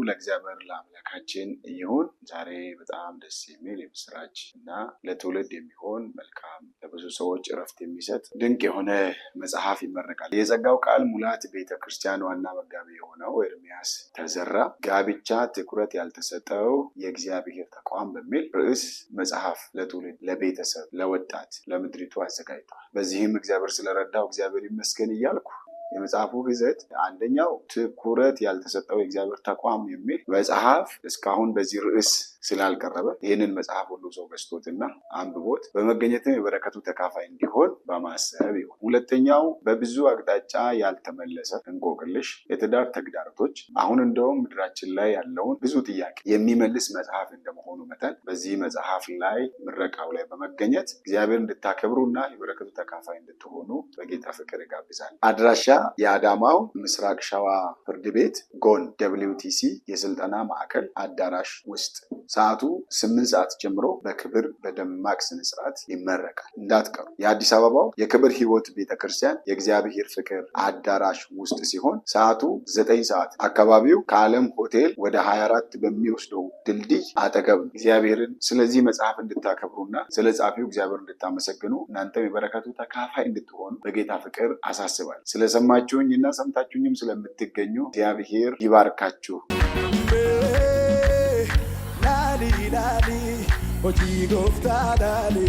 ለእግዚአብሔር ለአምላካችን ይሁን። ዛሬ በጣም ደስ የሚል የምስራች እና ለትውልድ የሚሆን መልካም ለብዙ ሰዎች እረፍት የሚሰጥ ድንቅ የሆነ መጽሐፍ ይመረቃል። የጸጋው ቃል ሙላት ቤተክርስቲያን ዋና መጋቢ የሆነው ኤርምያስ ተዘራ ጋብቻ ትኩረት ያልተሰጠው የእግዚአብሔር ተቋም በሚል ርዕስ መጽሐፍ ለትውልድ፣ ለቤተሰብ፣ ለወጣት፣ ለምድሪቱ አዘጋጅቷል። በዚህም እግዚአብሔር ስለረዳው እግዚአብሔር ይመስገን እያልኩ የመጽሐፉ ይዘት አንደኛው ትኩረት ያልተሰጠው የእግዚአብሔር ተቋም የሚል መጽሐፍ እስካሁን በዚህ ርዕስ ስላልቀረበ ይህንን መጽሐፍ ሁሉ ሰው ገዝቶትና አንብቦት በመገኘትም የበረከቱ ተካፋይ እንዲሆን በማሰብ ይሆን። ሁለተኛው በብዙ አቅጣጫ ያልተመለሰ እንቆቅልሽ የትዳር ተግዳሮቶች አሁን እንደውም ምድራችን ላይ ያለውን ብዙ ጥያቄ የሚመልስ መጽሐፍ እንደመሆኑ መጠን በዚህ መጽሐፍ ላይ ምረቃው ላይ በመገኘት እግዚአብሔር እንድታከብሩና የበረከቱ ተካፋይ እንድትሆኑ በጌታ ፍቅር ይጋብዛል። አድራሻ የአዳማው ምስራቅ ሸዋ ፍርድ ቤት ጎን WTC የስልጠና ማዕከል አዳራሽ ውስጥ ሰዓቱ 8 ሰዓት ጀምሮ በክብር በደማቅ ስነስርዓት ይመረቃል። እንዳትቀሩ። የአዲስ አበባው የክብር ሕይወት ቤተክርስቲያን የእግዚአብሔር ፍቅር አዳራሽ ውስጥ ሲሆን ሰዓቱ 9 ሰዓት አካባቢው ከዓለም ሆቴል ወደ 24 በሚወስደው ድልድይ አጠገብ። እግዚአብሔርን ስለዚህ መጽሐፍ እንድታከብሩና ስለ ጻፊው እግዚአብሔር እንድታመሰግኑ እናንተም የበረከቱ ተካፋይ እንድትሆኑ በጌታ ፍቅር አሳስባል። ስለሰማችሁኝ እና ሰምታችሁኝም ስለምትገኙ እግዚአብሔር ይባርካችሁ። Hojii gooftaadhaani.